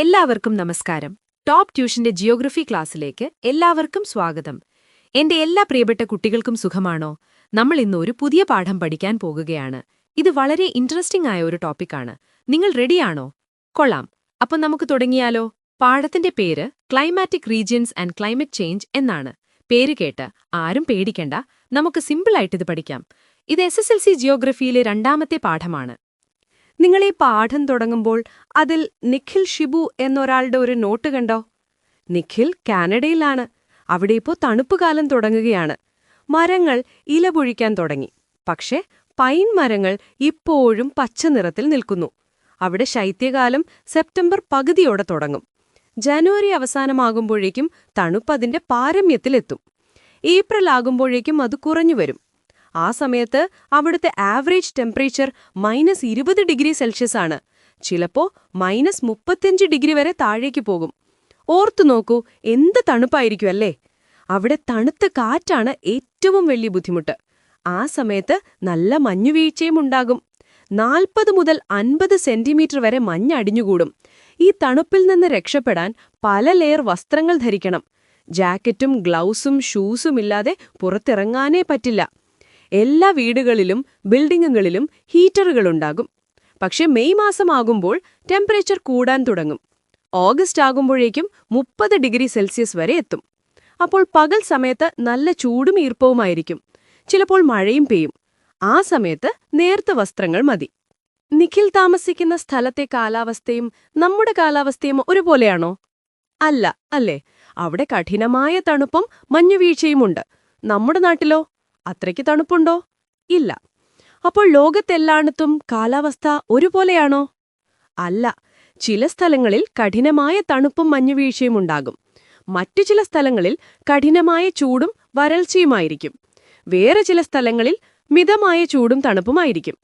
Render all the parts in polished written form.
എല്ലാവർക്കും നമസ്കാരം. Top ട്യൂഷന്റെ geography ക്ലാസ്സിലേക്ക് എല്ലാവർക്കും സ്വാഗതം. എന്റെ എല്ലാ പ്രിയപ്പെട്ട കുട്ടികൾക്കും സുഖമാണോ? നമ്മൾ ഇന്ന് ഒരു പുതിയ പാഠം പഠിക്കാൻ പോകുകയാണ്. ഇത് വളരെ ഇൻട്രസ്റ്റിംഗ് ആയ ഒരു ടോപ്പിക്കാണ്. നിങ്ങൾ റെഡിയാണോ? കൊള്ളാം. അപ്പം നമുക്ക് തുടങ്ങിയാലോ? പാഠത്തിന്റെ പേര് climatic regions and climate change എന്നാണ്. പേര് കേട്ട് ആരും പേടിക്കണ്ട, നമുക്ക് സിമ്പിളായിട്ടിത് പഠിക്കാം. ഇത് SSLC ജിയോഗ്രഫിയിലെ രണ്ടാമത്തെ പാഠമാണ്. നിങ്ങൾ ഈ പാഠം തുടങ്ങുമ്പോൾ അതിൽ നിഖിൽ ഷിബു എന്നൊരാളുടെ ഒരു നോട്ട് കണ്ടോ? നിഖിൽ കാനഡയിലാണ്. അവിടെ ഇപ്പോൾ തണുപ്പുകാലം തുടങ്ങുകയാണ്. മരങ്ങൾ ഇല പൊഴിക്കാൻ തുടങ്ങി. പക്ഷേ പൈൻ മരങ്ങൾ ഇപ്പോഴും പച്ച നിറത്തിൽ നിൽക്കുന്നു. അവിടെ ശൈത്യകാലം സെപ്റ്റംബർ പകുതിയോടെ തുടങ്ങും. ജനുവരി അവസാനമാകുമ്പോഴേക്കും തണുപ്പതിന്റെ പാരമ്യത്തിലെത്തും. ഏപ്രിൽ ആകുമ്പോഴേക്കും അത് കുറഞ്ഞുവരും. ആ സമയത്ത് അവിടുത്തെ ആവറേജ് ടെമ്പറേച്ചർ -20°C ആണ്. ചിലപ്പോ -35° വരെ താഴേക്ക് പോകും. ഓർത്തു നോക്കൂ, എന്ത് തണുപ്പായിരിക്കും അല്ലേ? അവിടെ തണുത്ത കാറ്റാണ് ഏറ്റവും വലിയ ബുദ്ധിമുട്ട്. ആ സമയത്ത് നല്ല മഞ്ഞുവീഴ്ചയും ഉണ്ടാകും. 40 മുതൽ 50 സെന്റിമീറ്റർ വരെ മഞ്ഞടിഞ്ഞുകൂടും. ഈ തണുപ്പിൽ നിന്ന് രക്ഷപ്പെടാൻ പല ലെയർ വസ്ത്രങ്ങൾ ധരിക്കണം. ജാക്കറ്റും ഗ്ലൗസും ഷൂസും ഇല്ലാതെ പുറത്തിറങ്ങാനേ പറ്റില്ല. എല്ലാ വീടുകളിലും ബിൽഡിങ്ങുകളിലും ഹീറ്ററുകളുണ്ടാകും. പക്ഷെ മെയ് മാസമാകുമ്പോൾ ടെമ്പറേച്ചർ കൂടാൻ തുടങ്ങും. ഓഗസ്റ്റ് ആകുമ്പോഴേക്കും 30°C വരെ എത്തും. അപ്പോൾ പകൽ സമയത്ത് നല്ല ചൂടും ഈർപ്പവുമായിരിക്കും. ചിലപ്പോൾ മഴയും പെയ്യും. ആ സമയത്ത് നേർത്ത വസ്ത്രങ്ങൾ മതി. നിഖിൽ താമസിക്കുന്ന സ്ഥലത്തെ കാലാവസ്ഥയും നമ്മുടെ കാലാവസ്ഥയും ഒരുപോലെയാണോ? അല്ല, അല്ലേ? അവിടെ കഠിനമായ തണുപ്പും മഞ്ഞുവീഴ്ചയുമുണ്ട്. നമ്മുടെ നാട്ടിലോ? അത്രയ്ക്ക് തണുപ്പുണ്ടോ? ഇല്ല. അപ്പോൾ ലോകത്തെല്ലായിടത്തും കാലാവസ്ഥ ഒരുപോലെയാണോ? അല്ല. ചില സ്ഥലങ്ങളിൽ കഠിനമായ തണുപ്പും മഞ്ഞുവീഴ്ചയും ഉണ്ടാകും. മറ്റു ചില സ്ഥലങ്ങളിൽ കഠിനമായ ചൂടും വരൾച്ചയുമായിരിക്കും. വേറെ ചില സ്ഥലങ്ങളിൽ മിതമായ ചൂടും തണുപ്പുമായിരിക്കും.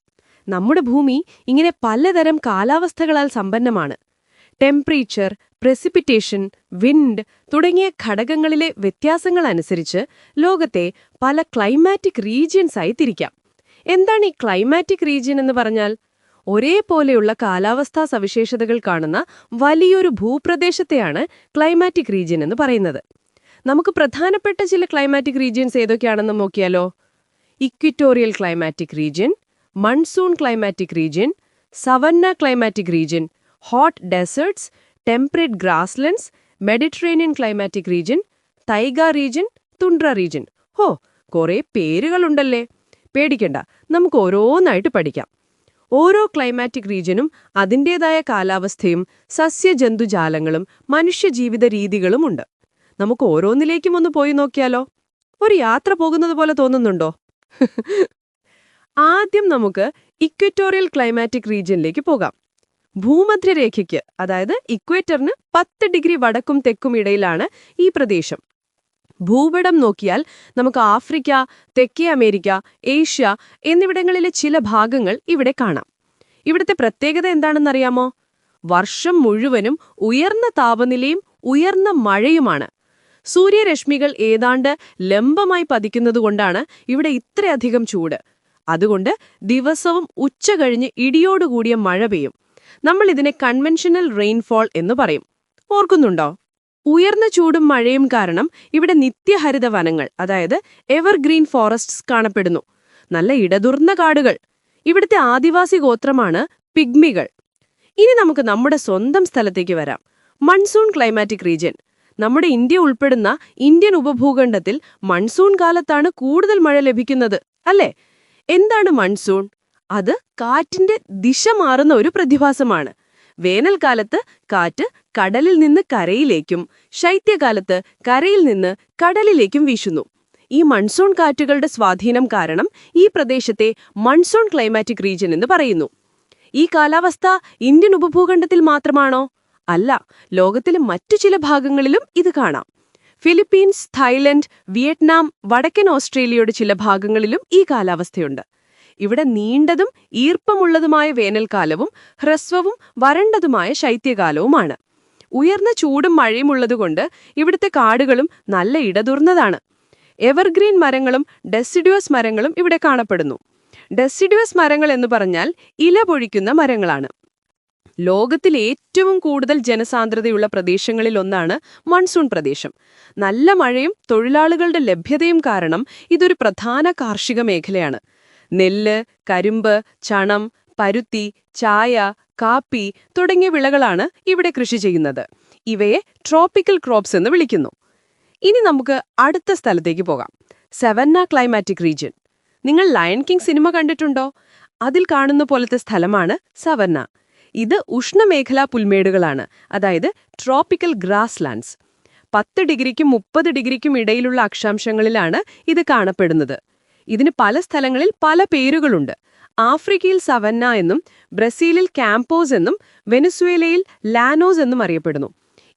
നമ്മുടെ ഭൂമി ഇങ്ങനെ പലതരം കാലാവസ്ഥകളാൽ സമ്പന്നമാണ്. ടെമ്പറേച്ചർ, പ്രസിപ്പിറ്റേഷൻ, വിൻഡ് തുടങ്ങിയ ഘടകങ്ങളിലെ വ്യത്യാസങ്ങൾ അനുസരിച്ച് ലോകത്തെ പല ക്ലൈമാറ്റിക് റീജിയൻസായി തിരിക്കാം. എന്താണ് ഈ ക്ലൈമാറ്റിക് റീജിയൻ എന്ന് പറഞ്ഞാൽ? ഒരേപോലെയുള്ള കാലാവസ്ഥാ സവിശേഷതകൾ കാണുന്ന വലിയൊരു ഭൂപ്രദേശത്തെയാണ് ക്ലൈമാറ്റിക് റീജിയൻ എന്ന് പറയുന്നത്. നമുക്ക് പ്രധാനപ്പെട്ട ചില ക്ലൈമാറ്റിക് റീജിയൻസ് ഏതൊക്കെയാണെന്ന് നോക്കിയാലോ? Equatorial climatic region, monsoon climatic region, savanna climatic region, hot deserts, temperate grasslands, Mediterranean climatic region, taiga region, tundra region. ഹോ, കുറേ പേരുകളുണ്ടല്ലേ. പേടിക്കണ്ട, നമുക്ക് ഓരോന്നായിട്ട് പഠിക്കാം. ഓരോ ക്ലൈമാറ്റിക് റീജിയനും അതിൻ്റേതായ കാലാവസ്ഥയും സസ്യജന്തുജാലങ്ങളും മനുഷ്യജീവിത രീതികളുമുണ്ട്. നമുക്ക് ഓരോന്നിലേക്കും ഒന്ന് പോയി നോക്കിയാലോ? ഒരു യാത്ര പോകുന്നത് പോലെ തോന്നുന്നുണ്ടോ? ആദ്യം നമുക്ക് ഇക്വറ്റോറിയൽ ക്ലൈമാറ്റിക് റീജിയനിലേക്ക് പോകാം. ഭൂമധ്യരേഖയ്ക്ക്, അതായത് ഇക്വേറ്ററിന് 10° വടക്കും തെക്കും ഇടയിലാണ് ഈ പ്രദേശം. ഭൂപടം നോക്കിയാൽ നമുക്ക് ആഫ്രിക്ക, തെക്കേ അമേരിക്ക, ഏഷ്യ എന്നിവിടങ്ങളിലെ ചില ഭാഗങ്ങൾ ഇവിടെ കാണാം. ഇവിടുത്തെ പ്രത്യേകത എന്താണെന്നറിയാമോ? വർഷം മുഴുവനും ഉയർന്ന താപനിലയും ഉയർന്ന മഴയുമാണ്. സൂര്യരശ്മികൾ ഏതാണ്ട് ലംബമായി പതിക്കുന്നതുകൊണ്ടാണ് ഇവിടെ ഇത്രയധികം ചൂട്. അതുകൊണ്ട് ദിവസവും ഉച്ച കഴിഞ്ഞ് ഇടിയോടുകൂടിയ മഴ പെയ്യും. നമ്മൾ ഇതിനെ കൺവെൻഷണൽ റെയിൻഫോൾ എന്ന് പറയും. ഓർക്കുന്നുണ്ടോ? ഉയർന്ന ചൂടും മഴയും കാരണം ഇവിടെ നിത്യഹരിത വനങ്ങൾ, അതായത് എവർഗ്രീൻ ഫോറസ്റ്റ്സ് കാണപ്പെടുന്നു. നല്ല ഇടതുർന്ന കാടുകൾ. ഇവിടുത്തെ ആദിവാസി ഗോത്രമാണ് പിഗ്മികൾ. ഇനി നമുക്ക് നമ്മുടെ സ്വന്തം സ്ഥലത്തേക്ക് വരാം. Monsoon climatic region. നമ്മുടെ ഇന്ത്യ ഉൾപ്പെടുന്ന ഇന്ത്യൻ ഉപഭൂഖണ്ഡത്തിൽ മൺസൂൺ കാലത്താണ് കൂടുതൽ മഴ ലഭിക്കുന്നത്, അല്ലേ? എന്താണ് മൺസൂൺ? അത് കാറ്റിന്റെ ദിശ മാറുന്ന ഒരു പ്രതിഭാസമാണ്. വേനൽക്കാലത്ത് കാറ്റ് കടലിൽ നിന്ന് കരയിലേക്കും ശൈത്യകാലത്ത് കരയിൽ നിന്ന് കടലിലേക്കും വീശുന്നു. ഈ മൺസൂൺ കാറ്റുകളുടെ സ്വാധീനം കാരണം ഈ പ്രദേശത്തെ മൺസൂൺ ക്ലൈമാറ്റിക് റീജിയൻ എന്ന് പറയുന്നു. ഈ കാലാവസ്ഥ ഇന്ത്യൻ ഉപഭൂഖണ്ഡത്തിൽ മാത്രമാണോ? അല്ല, ലോകത്തിലെ മറ്റു ചില ഭാഗങ്ങളിലും ഇത് കാണാം. ഫിലിപ്പീൻസ്, തായ്ലൻഡ്, വിയറ്റ്നാം, വടക്കൻ ഓസ്ട്രേലിയയുടെ ചില ഭാഗങ്ങളിലും ഈ കാലാവസ്ഥയുണ്ട്. ഇവിടെ നീണ്ടതും ഈർപ്പമുള്ളതുമായ വേനൽക്കാലവും ഹ്രസ്വവും വരണ്ടതുമായ ശൈത്യകാലവുമാണ്. ഉയർന്ന ചൂടും മഴയും ഉള്ളതുകൊണ്ട് ഇവിടുത്തെ കാടുകളും നല്ല ഇടതുർന്നതാണ്. എവർഗ്രീൻ മരങ്ങളും ഡെസിഡുവസ് മരങ്ങളും ഇവിടെ കാണപ്പെടുന്നു. ഡെസിഡുവസ് മരങ്ങൾ എന്ന് പറഞ്ഞാൽ ഇല പൊഴിക്കുന്ന മരങ്ങളാണ്. ലോകത്തിൽ ഏറ്റവും കൂടുതൽ ജനസാന്ദ്രതയുള്ള പ്രദേശങ്ങളിലൊന്നാണ് മൺസൂൺ പ്രദേശം. നല്ല മഴയും തൊഴിലാളികളുടെ ലഭ്യതയും കാരണം ഇതൊരു പ്രധാന കാർഷിക മേഖലയാണ്. നെല്ല്, കരിമ്പ്, ചണം, പരുത്തി, ചായ, കാപ്പി തുടങ്ങിയ വിളകളാണ് ഇവിടെ കൃഷി ചെയ്യുന്നത്. ഇവയെ ട്രോപ്പിക്കൽ ക്രോപ്സ് എന്ന് വിളിക്കുന്നു. ഇനി നമുക്ക് അടുത്ത സ്ഥലത്തേക്ക് പോകാം. Savannah climatic region. നിങ്ങൾ ലയൺ കിങ് സിനിമ കണ്ടിട്ടുണ്ടോ? അതിൽ കാണുന്ന പോലത്തെ സ്ഥലമാണ് സവന്ന. ഇത് ഉഷ്ണമേഖലാ പുൽമേടുകളാണ്, അതായത് ട്രോപ്പിക്കൽ ഗ്രാസ് ലാൻഡ്സ്. 10 ഡിഗ്രിക്കും 30 ഡിഗ്രിക്കും ഇടയിലുള്ള അക്ഷാംശങ്ങളിലാണ് ഇത് കാണപ്പെടുന്നത്. ഇതിന് പല സ്ഥലങ്ങളിൽ പല പേരുകളുണ്ട്. ആഫ്രിക്കയിൽ സവന്ന എന്നും ബ്രസീലിൽ ക്യാമ്പോസ് എന്നും വെനസ്വേലയിൽ ലാനോസ് എന്നും അറിയപ്പെടുന്നു.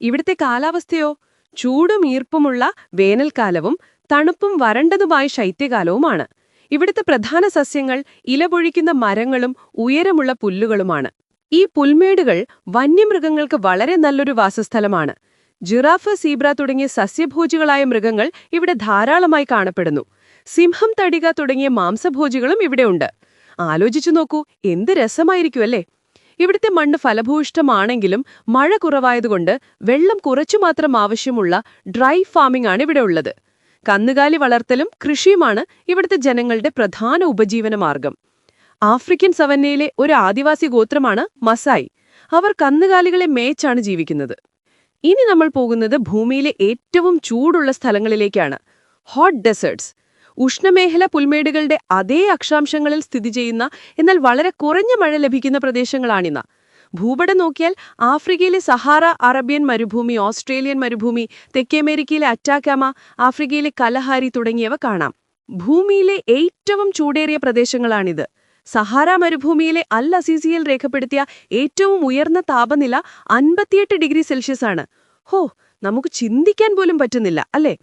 ഇവിടുത്തെ കാലാവസ്ഥയോ ചൂടും ഈർപ്പമുള്ള വേനൽക്കാലവും തണുപ്പും വരണ്ടതുമായ ശൈത്യകാലവുമാണ്. ഇവിടുത്തെ പ്രധാന സസ്യങ്ങൾ ഇലപൊഴിക്കുന്ന മരങ്ങളും ഉയരമുള്ള പുല്ലുകളുമാണ്. ഈ പുൽമേടുകൾ വന്യമൃഗങ്ങൾക്ക് വളരെ നല്ലൊരു വാസസ്ഥലമാണ്. ജിറാഫ്, സീബ്ര തുടങ്ങിയ സസ്യഭോജികളായ മൃഗങ്ങൾ ഇവിടെ ധാരാളമായി കാണപ്പെടുന്നു. സിംഹം, തടിക തുടങ്ങിയ മാംസഭോജികളും ഇവിടെയുണ്ട്. ആലോചിച്ചു നോക്കൂ, എന്ത് രസമായിരിക്കും അല്ലേ? ഇവിടുത്തെ മണ്ണ് ഫലഭൂയിഷ്ഠമാണെങ്കിലും മഴ കുറവായതുകൊണ്ട് വെള്ളം കുറച്ചുമാത്രം ആവശ്യമുള്ള ഡ്രൈ ഫാമിംഗ് ആണ് ഇവിടെ ഉള്ളത്. കന്നുകാലി വളർത്തലും കൃഷിയുമാണ് ഇവിടുത്തെ ജനങ്ങളുടെ പ്രധാന ഉപജീവനമാർഗം. ആഫ്രിക്കൻ സവന്നയിലെ ഒരു ആദിവാസി ഗോത്രമാണ് മസായി. അവർ കന്നുകാലികളെ മേച്ചാണ് ജീവിക്കുന്നത്. ഇനി നമ്മൾ പോകുന്നത് ഭൂമിയിലെ ഏറ്റവും ചൂടുള്ള സ്ഥലങ്ങളിലേക്കാണ്. Hot deserts. ഉഷ്ണമേഖല പുൽമേടുകളുടെ അതേ അക്ഷാംശങ്ങളിൽ സ്ഥിതി ചെയ്യുന്ന എന്നാൽ വളരെ കുറഞ്ഞ മഴ ലഭിക്കുന്ന പ്രദേശങ്ങളാണിന്ന്. ഭൂപടം നോക്കിയാൽ ആഫ്രിക്കയിലെ സഹാറ, അറേബ്യൻ മരുഭൂമി, ഓസ്ട്രേലിയൻ മരുഭൂമി, തെക്കേ അമേരിക്കയിലെ അറ്റാക്കാമ, ആഫ്രിക്കയിലെ കലഹാരി തുടങ്ങിയവ കാണാം. ഭൂമിയിലെ ഏറ്റവും ചൂടേറിയ പ്രദേശങ്ങളാണിത്. സഹാറ മരുഭൂമിയിലെ അൽ അസീസിയിൽ രേഖപ്പെടുത്തിയ ഏറ്റവും ഉയർന്ന താപനില 58 ഡിഗ്രി സെൽഷ്യസ് ആണ്. ഹോ, നമുക്ക് ചിന്തിക്കാൻ പോലും പറ്റുന്നില്ല അല്ലേ?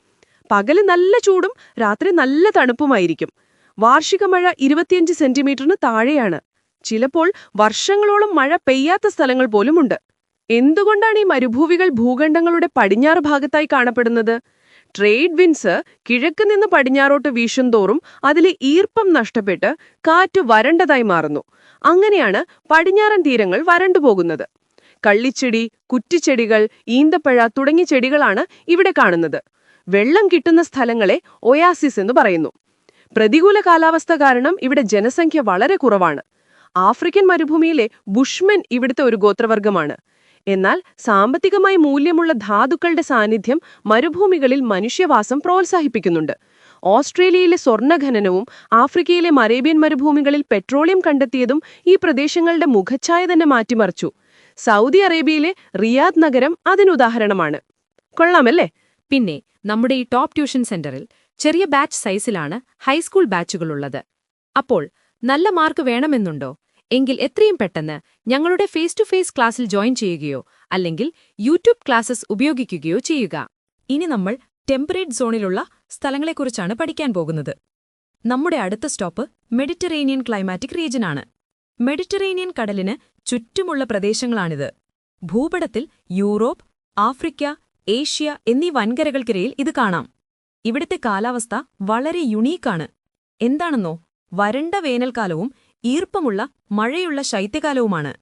പകല് നല്ല ചൂടും രാത്രി നല്ല തണുപ്പുമായിരിക്കും. വാർഷിക മഴ 25 സെന്റിമീറ്ററിന് താഴെയാണ്. ചിലപ്പോൾ വർഷങ്ങളോളം മഴ പെയ്യാത്ത സ്ഥലങ്ങൾ പോലുമുണ്ട്. എന്തുകൊണ്ടാണ് ഈ മരുഭൂമികൾ ഭൂഖണ്ഡങ്ങളുടെ പടിഞ്ഞാറ് ഭാഗത്തായി കാണപ്പെടുന്നത്? ട്രേഡ് വിൻഡ്സ് കിഴക്ക് നിന്ന് പടിഞ്ഞാറോട്ട് വീശുന്തോറും അതിലെ ഈർപ്പം നഷ്ടപ്പെട്ട് കാറ്റ് വരണ്ടതായി മാറുന്നു. അങ്ങനെയാണ് പടിഞ്ഞാറൻ തീരങ്ങൾ വരണ്ടുപോകുന്നത്. കള്ളിച്ചെടി, കുറ്റിച്ചെടികൾ, ഈന്തപ്പഴ തുടങ്ങിയ ചെടികളാണ് ഇവിടെ കാണുന്നത്. വെള്ളം കിട്ടുന്ന സ്ഥലങ്ങളെ ഒയാസിസ് എന്ന് പറയുന്നു. പ്രതികൂല കാലാവസ്ഥ കാരണം ഇവിടെ ജനസംഖ്യ വളരെ കുറവാണ്. ആഫ്രിക്കൻ മരുഭൂമിയിലെ ബുഷ്മെൻ ഇവിടുത്തെ ഒരു ഗോത്രവർഗമാണ്. എന്നാൽ സാമ്പത്തികമായി മൂല്യമുള്ള ധാതുക്കളുടെ സാന്നിധ്യം മരുഭൂമികളിൽ മനുഷ്യവാസം പ്രോത്സാഹിപ്പിക്കുന്നുണ്ട്. ഓസ്ട്രേലിയയിലെ സ്വർണ്ണഖനനവും ആഫ്രിക്കയിലെ അറേബ്യൻ മരുഭൂമികളിൽ പെട്രോളിയം കണ്ടെത്തിയതും ഈ പ്രദേശങ്ങളുടെ മുഖച്ഛായ തന്നെ മാറ്റിമറിച്ചു. സൗദി അറേബ്യയിലെ റിയാദ് നഗരം അതിനുദാഹരണമാണ്. കൊള്ളാമല്ലേ? പിന്നെ നമ്മുടെ ഈ ടോപ്പ് ട്യൂഷൻ സെന്ററിൽ ചെറിയ ബാച്ച് സൈസിലാണ് ഹൈസ്കൂൾ ബാച്ചുകളുള്ളത്. അപ്പോൾ നല്ല മാർക്ക് വേണമെന്നുണ്ടോ? എങ്കിൽ എത്രയും പെട്ടെന്ന് ഞങ്ങളുടെ ഫേസ് ടു ഫേസ് ക്ലാസ്സിൽ ജോയിൻ ചെയ്യുകയോ അല്ലെങ്കിൽ യൂട്യൂബ് ക്ലാസ്സസ് ഉപയോഗിക്കുകയോ ചെയ്യുക. ഇനി നമ്മൾ ടെമ്പറേറ്റ് സോണിലുള്ള സ്ഥലങ്ങളെക്കുറിച്ചാണ് പഠിക്കാൻ പോകുന്നത്. നമ്മുടെ അടുത്ത സ്റ്റോപ്പ് മെഡിറ്ററേനിയൻ ക്ലൈമാറ്റിക് റീജിയനാണ്. മെഡിറ്ററേനിയൻ കടലിന് ചുറ്റുമുള്ള പ്രദേശങ്ങളാണിത്. ഭൂപടത്തിൽ യൂറോപ്പ്, ആഫ്രിക്ക, ഏഷ്യ എന്നീ വൻകരകൾക്കിടയിൽ ഇത് കാണാം. ഇവിടുത്തെ കാലാവസ്ഥ വളരെ യുണീക്കാണ്. എന്താണെന്നോ? വരണ്ട വേനൽക്കാലവും ഈർപ്പമുള്ള മഴയുള്ള ശൈത്യകാലവുമാണ്.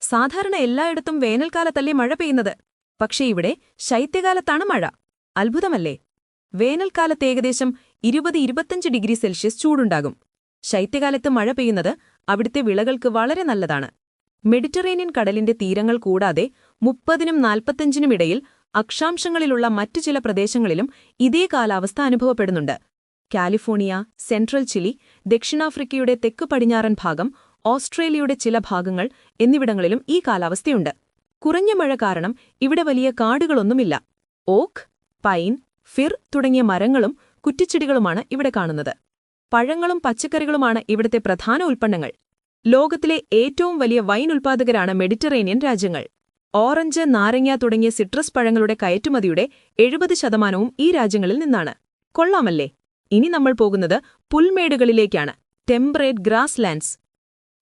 സാധാരണ എല്ലായിടത്തും വേനൽക്കാലത്തല്ലേ മഴ പെയ്യുന്നത്. പക്ഷേ ഇവിടെ ശൈത്യകാലത്താണ് മഴ. അത്ഭുതമല്ലേ? വേനൽക്കാലത്ത് ഏകദേശം 20-25 ഡിഗ്രി സെൽഷ്യസ് ചൂടുണ്ടാകും. ശൈത്യകാലത്ത് മഴ പെയ്യുന്നത് അവിടുത്തെ വിളകൾക്ക് വളരെ നല്ലതാണ്. മെഡിറ്ററേനിയൻ കടലിന്റെ തീരങ്ങൾ കൂടാതെ 30-നും 45-നും ഇടയിൽ അക്ഷാംശങ്ങളിലുള്ള മറ്റു ചില പ്രദേശങ്ങളിലും ഇതേ കാലാവസ്ഥ അനുഭവപ്പെടുന്നുണ്ട്. കാലിഫോർണിയ, സെൻട്രൽ ചിലി, ദക്ഷിണാഫ്രിക്കയുടെ തെക്ക് പടിഞ്ഞാറൻ ഭാഗം, ഓസ്ട്രേലിയയുടെ ചില ഭാഗങ്ങൾ എന്നിവിടങ്ങളിലും ഈ കാലാവസ്ഥയുണ്ട്. കുറഞ്ഞ മഴ കാരണം ഇവിടെ വലിയ കാടുകളൊന്നുമില്ല. ഓക്ക്, പൈൻ, ഫിർ തുടങ്ങിയ മരങ്ങളും കുറ്റിച്ചെടികളുമാണ് ഇവിടെ കാണുന്നത്. പഴങ്ങളും പച്ചക്കറികളുമാണ് ഇവിടുത്തെ പ്രധാന ഉൽപ്പന്നങ്ങൾ. ലോകത്തിലെ ഏറ്റവും വലിയ വൈൻ ഉൽപ്പാദകരാണ് മെഡിറ്ററേനിയൻ രാജ്യങ്ങൾ. ഓറഞ്ച്, നാരങ്ങ തുടങ്ങിയ സിട്രസ് പഴങ്ങളുടെ കയറ്റുമതിയുടെ 70% ഈ രാജ്യങ്ങളിൽ നിന്നാണ്. കൊള്ളാമല്ലേ? ഇനി നമ്മൾ പോകുന്നത് പുൽമേടുകളിലേക്കാണ്. Temperate grasslands.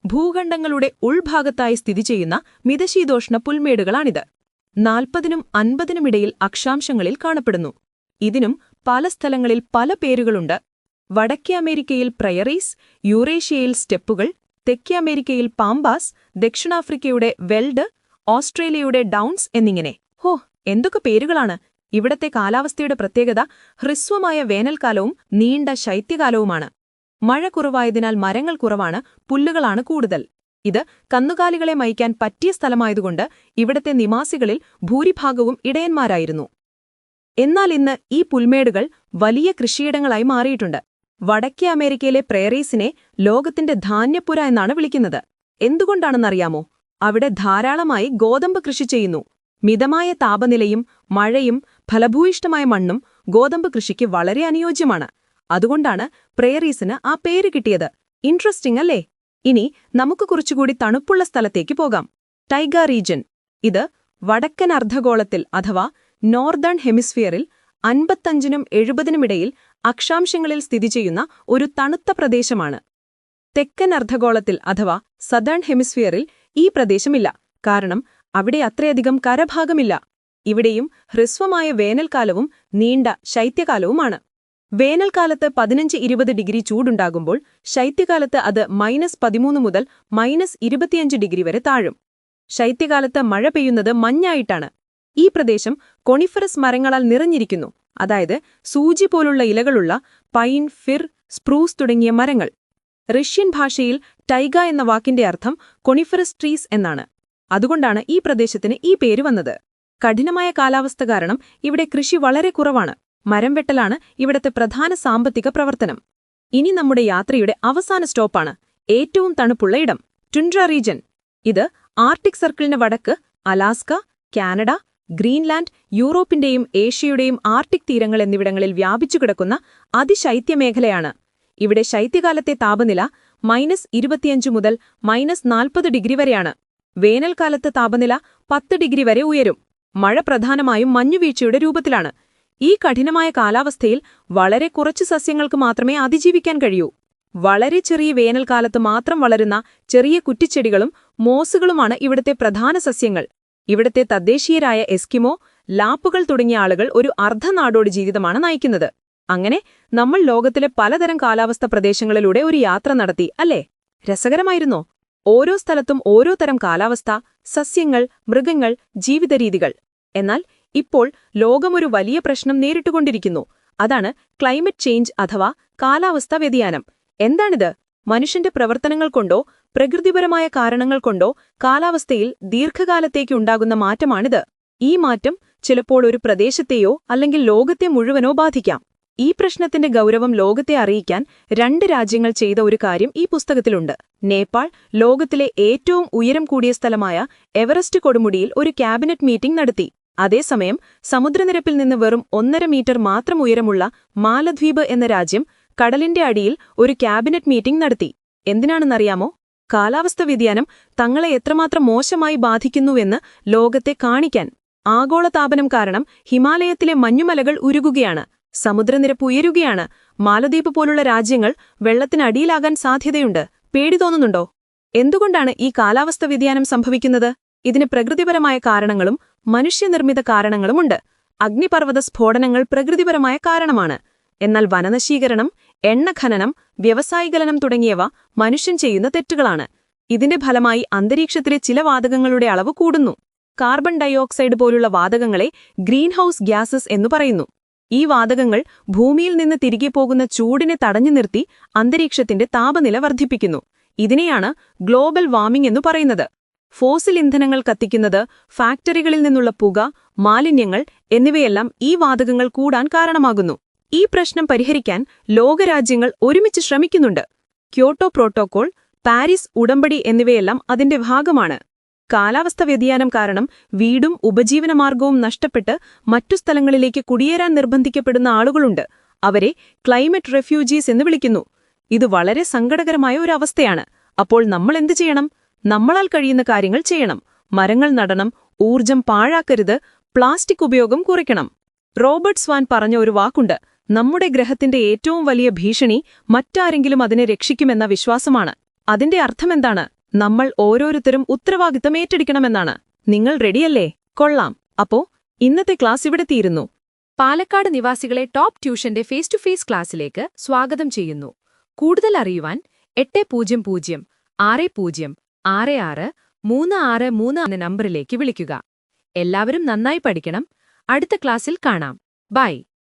ഭൂഖണ്ഡങ്ങളുടെ ഉൾഭാഗത്തായി സ്ഥിതി ചെയ്യുന്ന മിതശീതോഷ്ണ പുൽമേടുകളാണിത്. 40-നും 50-നും ഇടയിൽ അക്ഷാംശങ്ങളിൽ കാണപ്പെടുന്നു. ഇതിനും പല സ്ഥലങ്ങളിൽ പല പേരുകളുണ്ട്. വടക്കേ അമേരിക്കയിൽ പ്രയറീസ്, യൂറേഷ്യയിൽ സ്റ്റെപ്പുകൾ, തെക്കേ അമേരിക്കയിൽ പാമ്പാസ്, ദക്ഷിണാഫ്രിക്കയുടെ വെൽഡ്, ഓസ്ട്രേലിയയുടെ ഡൗൺസ് എന്നിങ്ങനെ. ഹോ, എന്തൊക്കെ പേരുകളാണ്! ഇവിടത്തെ കാലാവസ്ഥയുടെ പ്രത്യേകത ഹ്രസ്വമായ വേനൽക്കാലവും നീണ്ട ശൈത്യകാലവുമാണ്. മഴ കുറവായതിനാൽ മരങ്ങൾ കുറവാണ്, പുല്ലുകളാണ് കൂടുതൽ. ഇത് കന്നുകാലികളെ മയിക്കാൻ പറ്റിയ സ്ഥലമായതുകൊണ്ട് ഇവിടത്തെ നിവാസികളിൽ ഭൂരിഭാഗവും ഇടയന്മാരായിരുന്നു. എന്നാൽ ഇന്ന് ഈ പുൽമേടുകൾ വലിയ കൃഷിയിടങ്ങളായി മാറിയിട്ടുണ്ട്. വടക്കേ അമേരിക്കയിലെ പ്രേറീസിനെ ലോകത്തിന്റെ ധാന്യപ്പുര എന്നാണ് വിളിക്കുന്നത്. എന്തുകൊണ്ടാണെന്നറിയാമോ? അവിടെ ധാരാളമായി ഗോതമ്പ് കൃഷി ചെയ്യുന്നു. മിതമായ താപനിലയും മഴയും ഫലഭൂയിഷ്ഠമായ മണ്ണും ഗോതമ്പ് കൃഷിക്ക് വളരെ അനുയോജ്യമാണ്. അതുകൊണ്ടാണ് പ്രേറീസിന് ആ പേര് കിട്ടിയത്. ഇൻട്രസ്റ്റിംഗ് അല്ലേ? ഇനി നമുക്ക് കുറച്ചുകൂടി തണുപ്പുള്ള സ്ഥലത്തേക്ക് പോകാം. ടൈഗ റീജൻ. ഇത് വടക്കൻ അർദ്ധഗോളത്തിൽ അഥവാ നോർത്തേൺ ഹെമിസ്ഫിയറിൽ 55-നും 70-നും ഇടയിൽ അക്ഷാംശങ്ങളിൽ സ്ഥിതി ചെയ്യുന്ന ഒരു തണുത്ത പ്രദേശമാണ്. തെക്കൻ അർദ്ധഗോളത്തിൽ അഥവാ സദേൺ ഹെമിസ്ഫിയറിൽ ഈ പ്രദേശമില്ല, കാരണം അവിടെ അത്രയധികം കരഭാഗമില്ല. ഇവിടെയും ഹ്രസ്വമായ വേനൽക്കാലവും നീണ്ട ശൈത്യകാലവുമാണ്. വേനൽക്കാലത്ത് 15-20 ഡിഗ്രി ചൂടുണ്ടാകുമ്പോൾ ശൈത്യകാലത്ത് അത് -13 മുതൽ -25 ഡിഗ്രി വരെ താഴും. ശൈത്യകാലത്ത് മഴ പെയ്യുന്നത് മഞ്ഞായിട്ടാണ്. ഈ പ്രദേശം കൊണിഫറസ് മരങ്ങളാൽ നിറഞ്ഞിരിക്കുന്നു, അതായത് സൂചി പോലുള്ള ഇലകളുള്ള പൈൻ, ഫിർ, സ്പ്രൂസ് തുടങ്ങിയ മരങ്ങൾ. റഷ്യൻ ഭാഷയിൽ ടൈഗ എന്ന വാക്കിന്റെ അർത്ഥം കൊണിഫറസ് ട്രീസ് എന്നാണ്. അതുകൊണ്ടാണ് ഈ പ്രദേശത്തിന് ഈ പേര് വന്നത്. കഠിനമായ കാലാവസ്ഥ കാരണം ഇവിടെ കൃഷി വളരെ കുറവാണ്. മരം വെട്ടലാണ് ഇവിടത്തെ പ്രധാന സാമ്പത്തിക പ്രവർത്തനം. ഇനി നമ്മുടെ യാത്രയുടെ അവസാന സ്റ്റോപ്പാണ് ഏറ്റവും തണുപ്പുള്ള ഇടം, ടുൻഡ്ര റീജൻ. ഇത് ആർട്ടിക് സർക്കിളിന് വടക്ക് അലാസ്ക, കാനഡ, ഗ്രീൻലാൻഡ്, യൂറോപ്പിന്റെയും ഏഷ്യയുടെയും ആർട്ടിക് തീരങ്ങൾ എന്നിവിടങ്ങളിൽ വ്യാപിച്ചുകിടക്കുന്ന അതിശൈത്യമേഖലയാണ്. ഇവിടെ ശൈത്യകാലത്തെ താപനില -25 മുതൽ -40 ഡിഗ്രി വരെയാണ്. വേനൽക്കാലത്ത് താപനില 10 ഡിഗ്രി വരെ ഉയരും. മഴ പ്രധാനമായും മഞ്ഞുവീഴ്ചയുടെ രൂപത്തിലാണ്. ഈ കഠിനമായ കാലാവസ്ഥയിൽ വളരെ കുറച്ച് സസ്യങ്ങൾക്ക് മാത്രമേ അതിജീവിക്കാൻ കഴിയൂ. വളരെ ചെറിയ വേനൽക്കാലത്ത് മാത്രം വളരുന്ന ചെറിയ കുറ്റിച്ചെടികളും മോസുകളുമാണ് ഇവിടത്തെ പ്രധാന സസ്യങ്ങൾ. ഇവിടത്തെ തദ്ദേശീയരായ എസ്കിമോ, ലാപ്പുകൾ തുടങ്ങിയ ആളുകൾ ഒരു അർദ്ധനാടോടി ജീവിതമാണ് നയിക്കുന്നത്. അങ്ങനെ നമ്മൾ ലോകത്തിലെ പലതരം കാലാവസ്ഥ പ്രദേശങ്ങളിലൂടെ ഒരു യാത്ര നടത്തി, അല്ലേ? രസകരമായിരുന്നോ? ഓരോ സ്ഥലത്തും ഓരോ തരം കാലാവസ്ഥ, സസ്യങ്ങൾ, മൃഗങ്ങൾ, ജീവിതരീതികൾ. എന്നാൽ ഇപ്പോൾ ലോകമൊരു വലിയ പ്രശ്നം നേരിട്ടുകൊണ്ടിരിക്കുന്നു. അതാണ് ക്ലൈമറ്റ് ചേഞ്ച് അഥവാ കാലാവസ്ഥാ വ്യതിയാനം. എന്താണിത്? മനുഷ്യന്റെ പ്രവർത്തനങ്ങൾ കൊണ്ടോ പ്രകൃതിപരമായ കാരണങ്ങൾ കൊണ്ടോ കാലാവസ്ഥയിൽ ദീർഘകാലത്തേക്കുണ്ടാകുന്ന മാറ്റമാണിത്. ഈ മാറ്റം ചിലപ്പോൾ ഒരു പ്രദേശത്തെയോ അല്ലെങ്കിൽ ലോകത്തെ മുഴുവനോ ബാധിക്കാം. ഈ പ്രശ്നത്തിന്റെ ഗൗരവം ലോകത്തെ അറിയിക്കാൻ 2 രാജ്യങ്ങൾ ചെയ്ത ഒരു കാര്യം ഈ പുസ്തകത്തിലുണ്ട്. നേപ്പാൾ ലോകത്തിലെ ഏറ്റവും ഉയരം കൂടിയ സ്ഥലമായ എവറസ്റ്റ് കൊടുമുടിയിൽ ഒരു ക്യാബിനറ്റ് മീറ്റിംഗ് നടത്തി. അതേസമയം സമുദ്രനിരപ്പിൽ നിന്ന് വെറും 1.5 മീറ്റർ മാത്രം ഉയരമുള്ള മാലദ്വീപ് എന്ന രാജ്യം കടലിന്റെ അടിയിൽ ഒരു ക്യാബിനറ്റ് മീറ്റിംഗ് നടത്തി. എന്തിനാണെന്നറിയാമോ? കാലാവസ്ഥ വ്യതിയാനം തങ്ങളെ എത്രമാത്രം മോശമായി ബാധിക്കുന്നുവെന്ന് ലോകത്തെ കാണിക്കാൻ. ആഗോളതാപനം കാരണം ഹിമാലയത്തിലെ മഞ്ഞുമലകൾ ഉരുകുകയാണ്, സമുദ്രനിരപ്പ് ഉയരുകയാണ്. മാലദ്വീപ് പോലുള്ള രാജ്യങ്ങൾ വെള്ളത്തിനടിയിലാകാൻ സാധ്യതയുണ്ട്. പേടി തോന്നുന്നുണ്ടോ? എന്തുകൊണ്ടാണ് ഈ കാലാവസ്ഥ വ്യതിയാനം സംഭവിക്കുന്നത്? ഇതിന് പ്രകൃതിപരമായ കാരണങ്ങളും മനുഷ്യനിർമ്മിത കാരണങ്ങളുമുണ്ട്. അഗ്നിപർവ്വത സ്ഫോടനങ്ങൾ പ്രകൃതിപരമായ കാരണമാണ്. എന്നാൽ വനനശീകരണം, എണ്ണഖനനം, വ്യവസായികലനം തുടങ്ങിയവ മനുഷ്യൻ ചെയ്യുന്ന തെറ്റുകളാണ്. ഇതിന്റെ ഫലമായി അന്തരീക്ഷത്തിലെ ചില വാതകങ്ങളുടെ അളവ് കൂടുന്നു. കാർബൺ ഡയോക്സൈഡ് പോലുള്ള വാതകങ്ങളെ ഗ്രീൻഹൌസ് ഗ്യാസസ് എന്നു പറയുന്നു. ഈ വാതകങ്ങൾ ഭൂമിയിൽ നിന്ന് തിരികെ പോകുന്ന ചൂടിനെ തടഞ്ഞു നിർത്തി അന്തരീക്ഷത്തിന്റെ താപനില വർദ്ധിപ്പിക്കുന്നു. ഇതിനെയാണ് ഗ്ലോബൽ വാർമിംഗ് എന്നു പറയുന്നത്. ഫോസിൽ ഇന്ധനങ്ങൾ കത്തിക്കുന്നത്, ഫാക്ടറികളിൽ നിന്നുള്ള പുക, മാലിന്യങ്ങൾ എന്നിവയെല്ലാം ഈ വാതകങ്ങൾ കൂടാൻ കാരണമാകുന്നു. ഈ പ്രശ്നം പരിഹരിക്കാൻ ലോകരാജ്യങ്ങൾ ഒരുമിച്ച് ശ്രമിക്കുന്നുണ്ട്. ക്യോട്ടോ പ്രോട്ടോക്കോൾ, പാരീസ് ഉടമ്പടി എന്നിവയെല്ലാം അതിന്റെ ഭാഗമാണ്. കാലാവസ്ഥ വ്യതിയാനം കാരണം വീടും ഉപജീവനമാർഗവും നഷ്ടപ്പെട്ട് മറ്റു സ്ഥലങ്ങളിലേക്ക് കുടിയേറാൻ നിർബന്ധിക്കപ്പെടുന്ന ആളുകളുണ്ട്. അവരെ ക്ലൈമറ്റ് റെഫ്യൂജീസ് എന്ന് വിളിക്കുന്നു. ഇത് വളരെ സങ്കടകരമായ ഒരു അവസ്ഥയാണ്. അപ്പോൾ നമ്മൾ എന്തു ചെയ്യണം? നമ്മളാൽ കഴിയുന്ന കാര്യങ്ങൾ ചെയ്യണം. മരങ്ങൾ നടണം, ഊർജം പാഴാക്കരുത്, പ്ലാസ്റ്റിക് ഉപയോഗം കുറയ്ക്കണം. റോബർട്ട് സ്വാൻ പറഞ്ഞ ഒരു വാക്കുണ്ട്: നമ്മുടെ ഗ്രഹത്തിന്റെ ഏറ്റവും വലിയ ഭീഷണി മറ്റാരെങ്കിലും അതിനെ രക്ഷിക്കുമെന്ന വിശ്വാസമാണ്. അതിന്റെ അർത്ഥമെന്താണ്? നമ്മൾ ഓരോരുത്തരും ഉത്തരവാദിത്തം ഏറ്റെടുക്കണമെന്നാണ്. നിങ്ങൾ റെഡിയല്ലേ? കൊള്ളാം. അപ്പോ ഇന്നത്തെ ക്ലാസ് ഇവിടെ തീരുന്നു. പാലക്കാട് നിവാസികളെ ടോപ്പ് ട്യൂഷന്റെ ഫേസ് ടു ഫേസ് ക്ലാസ്സിലേക്ക് സ്വാഗതം ചെയ്യുന്നു. കൂടുതൽ അറിയുവാൻ 800 6066 3635 എന്ന നമ്പറിലേക്ക് വിളിക്കുക. എല്ലാവരും നന്നായി പഠിക്കണം. അടുത്ത ക്ലാസ്സിൽ കാണാം. ബൈ.